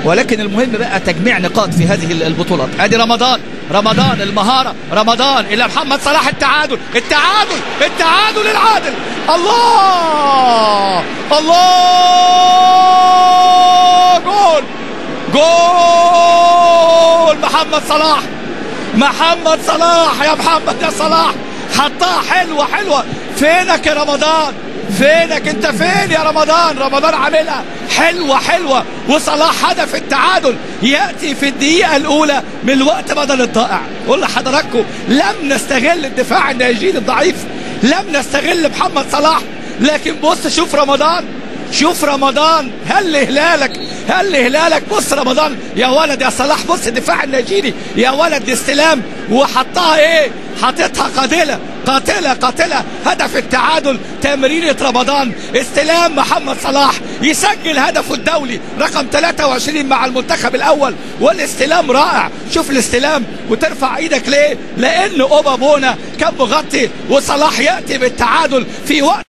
ولكن المهم بقى تجميع نقاط في هذه البطولات. ادي رمضان المهارة، رمضان الى محمد صلاح، التعادل العادل. الله جول محمد صلاح يا محمد يا صلاح، حطها حلوة. فينك يا رمضان؟ فينك انت؟ فين يا رمضان؟ رمضان عاملها حلوة وصلاح هدف التعادل يأتي في الدقيقة الأولى من الوقت بدل الضائع. قول لحضراتكم لم نستغل الدفاع النيجيري الضعيف، لم نستغل محمد صلاح، لكن بص شوف رمضان هل هلالك بص رمضان يا ولد يا صلاح، بص الدفاع النيجيري يا ولد، استلام وحطها حطتها قاتلة. هدف التعادل تمريرة رمضان، استلام محمد صلاح يسجل هدفه الدولي رقم 23 مع المنتخب الأول، والاستلام رائع. شوف الاستلام وترفع ايدك ليه؟ لأن أوبا بونا كان مغطي، وصلاح يأتي بالتعادل في وقت